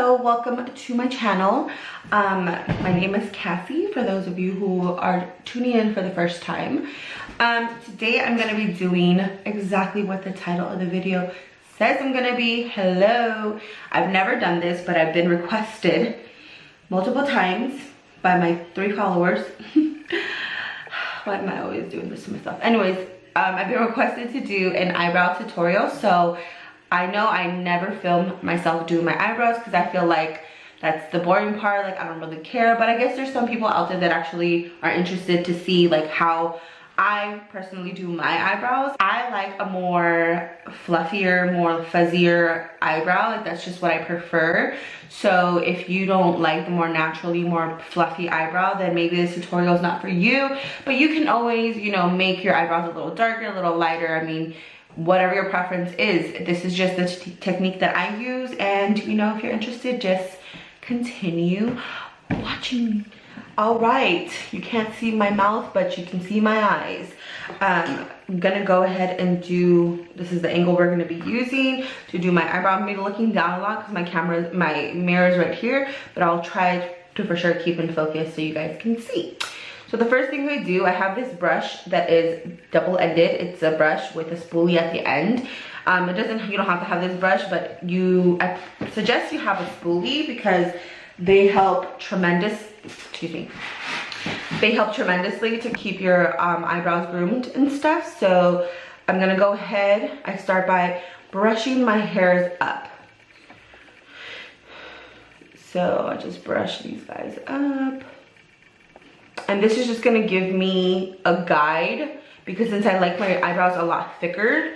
Hello, welcome to my channel. My name is Cassie, for those of you who are tuning in for the first time. Today I'm going to be doing exactly what the title of the video says I'm going to be. Hello. I've never done this, but I've been requested multiple times by my 3 followers. Why am I always doing this to myself? Anyways, I've been requested to do an eyebrow tutorial, so I know I never film myself doing my eyebrows because I feel like that's the boring part. Like, I don't really care, but I guess there's some people out there that actually are interested to see like how I personally do my eyebrows. I like a more fluffier, more fuzzier eyebrow. Like, that's just what I prefer. So if you don't like the more naturally, more fluffy eyebrow, then maybe this tutorial is not for you. But you can always, you know, make your eyebrows a little darker, a little lighter. I mean, whatever your preference is. This is just the technique that I use, and you know, if you're interested, just continue watching. All right, you can't see my mouth, but you can see my eyes. I'm gonna go ahead and do, this is the angle we're gonna be using to do my eyebrow. I'm gonna be looking down a lot because my mirror is right here, but I'll try to for sure keep in focus so you guys can see. So the first thing I do, I have this brush that is double-ended. It's a brush with a spoolie at the end. You don't have to have this brush, but I suggest you have a spoolie because they help tremendously to keep your eyebrows groomed and stuff. So I'm gonna go ahead, I start by brushing my hairs up. So I just brush these guys up. And this is just gonna give me a guide, because since I like my eyebrows a lot thicker,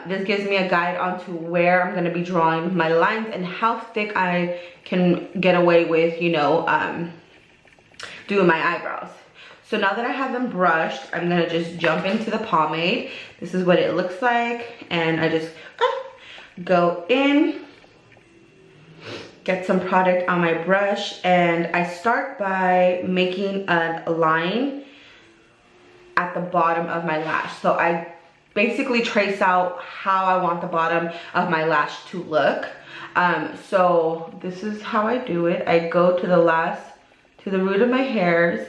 this gives me a guide onto where I'm gonna be drawing my lines and how thick I can get away with, you know, doing my eyebrows. So now that I have them brushed, I'm gonna just jump into the pomade. This is what it looks like, and I just go in, get some product on my brush, and I start by making a line at the bottom of my lash. So I basically trace out how I want the bottom of my lash to look. So this is how I do it. I go to the root of my hairs,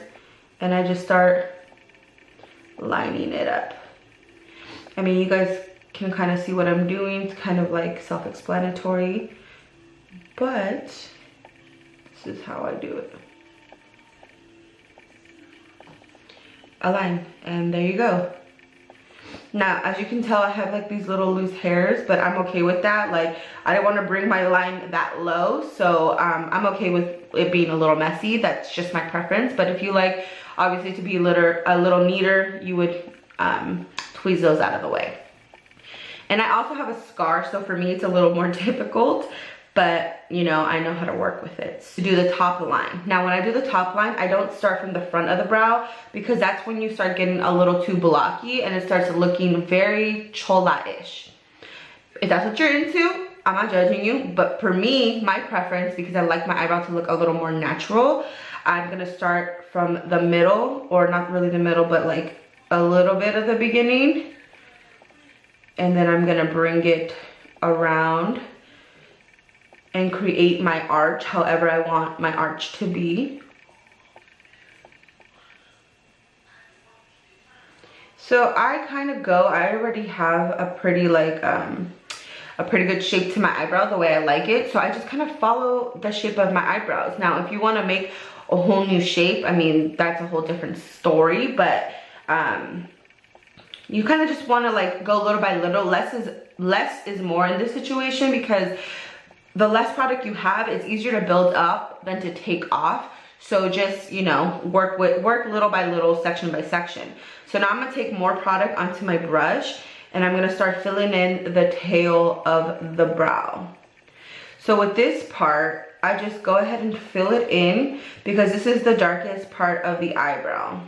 and I just start lining it up. I mean, you guys can kind of see what I'm doing. It's kind of like self-explanatory, but this is how I do it. A line, and there you go. Now, as you can tell, I have like these little loose hairs, but I'm okay with that. Like, I don't want to bring my line that low, so I'm okay with it being a little messy. That's just my preference. But if you like, obviously, to be a little neater, you would tweeze those out of the way. And I also have a scar, so for me, it's a little more difficult. But, you know, I know how to work with it. To do the top line. Now, when I do the top line, I don't start from the front of the brow, because that's when you start getting a little too blocky and it starts looking very chola-ish. If that's what you're into, I'm not judging you. But for me, my preference, because I like my eyebrow to look a little more natural, I'm going to start from the middle, or not really the middle, but like a little bit of the beginning. And then I'm going to bring it around and create my arch however I want my arch to be. So I kind of I already have a pretty like a pretty good shape to my eyebrow the way I like it, so I just kind of follow the shape of my eyebrows. Now, if you want to make a whole new shape, I mean, that's a whole different story, but you kind of just want to like go little by little. Less is more in this situation, because the less product you have, it's easier to build up than to take off. So just, you know, work little by little, section by section. So now I'm gonna take more product onto my brush, and I'm gonna start filling in the tail of the brow. So with this part, I just go ahead and fill it in, because this is the darkest part of the eyebrow.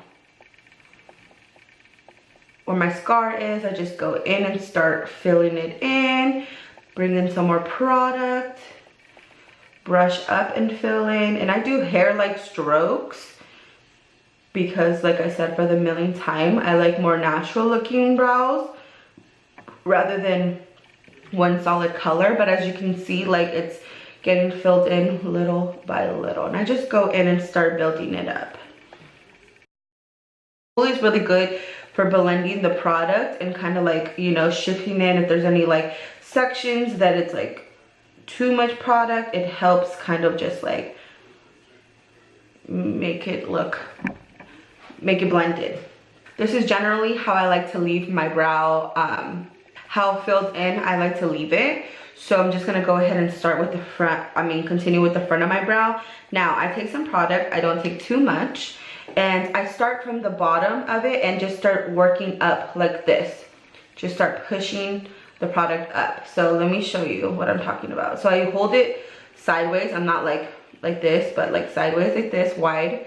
Where my scar is, I just go in and start filling it in. Bring in some more product, brush up and fill in. And I do hair-like strokes because, like I said, for the millionth time, I like more natural looking brows rather than one solid color. But as you can see, like, it's getting filled in little by little. And I just go in and start building it up. Is really good for blending the product and kind of like, you know, shifting in if there's any like sections that it's like too much product. It helps kind of just like make it blended. This is generally how I like to leave my brow, how filled in I like to leave it. So I'm just gonna go ahead and start with the front, continue with the front of my brow. Now I take some product, I don't take too much, and I start from the bottom of it and just start working up like this. Just start pushing the product up. So let me show you what I'm talking about. So I hold it sideways. I'm not like this, but like sideways like this, wide.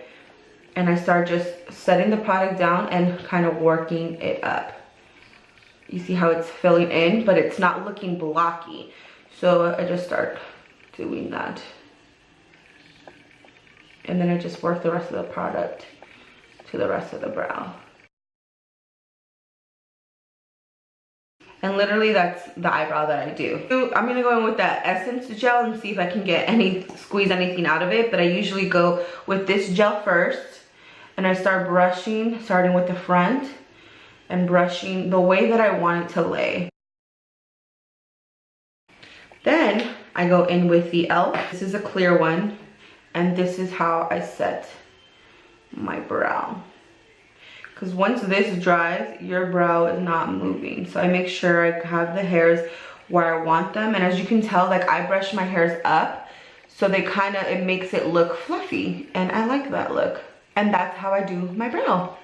And I start just setting the product down and kind of working it up. You see how it's filling in, but it's not looking blocky. So I just start doing that. And then I just work the rest of the product to the rest of the brow. And literally that's the eyebrow that I do. So I'm gonna go in with that essence gel and see if I can squeeze anything out of it. But I usually go with this gel first. And I start brushing, starting with the front. And brushing the way that I want it to lay. Then I go in with the e.l.f. This is a clear one. And this is how I set my brow. Because once this dries, your brow is not moving. So I make sure I have the hairs where I want them. And as you can tell, like I brush my hairs up. So it makes it look fluffy. And I like that look. And that's how I do my brow.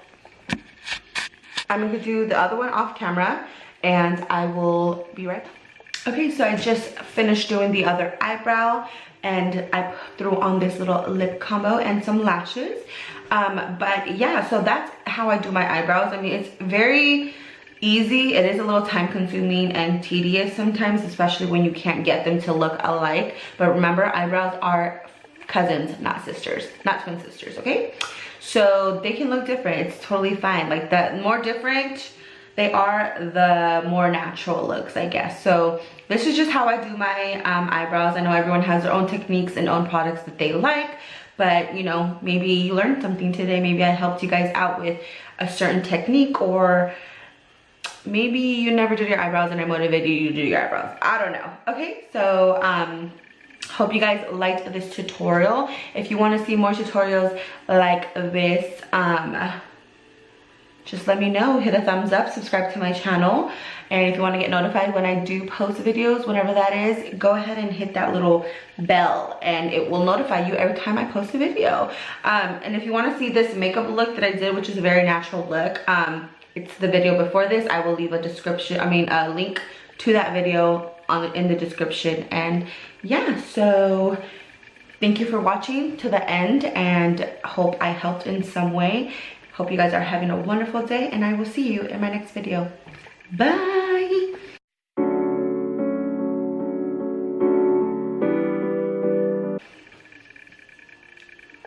I'm gonna do the other one off camera and I will be right back. Okay, so I just finished doing the other eyebrow and I threw on this little lip combo and some lashes. But yeah, so that's how I do my eyebrows. I mean, it's very easy. It is a little time consuming and tedious sometimes, especially when you can't get them to look alike. But remember, eyebrows are cousins, not sisters, not twin sisters, okay? So they can look different. It's totally fine. Like the more different they are, the more natural looks, I guess. So this is just how I do my eyebrows. I know everyone has their own techniques and own products that they like, but you know, maybe you learned something today. Maybe I helped you guys out with a certain technique, or maybe you never did your eyebrows and I motivated you to do your eyebrows. I don't know. Okay, so hope you guys liked this tutorial. If you want to see more tutorials like this, just let me know. Hit a thumbs up, subscribe to my channel, and if you want to get notified when I do post videos, whenever that is, go ahead and hit that little bell and it will notify you every time I post a video. And if you want to see this makeup look that I did, which is a very natural look, it's the video before this. I will leave a link to that video in the description. And yeah, so thank you for watching to the end and hope I helped in some way. Hope you guys are having a wonderful day and I will see you in my next video. Bye.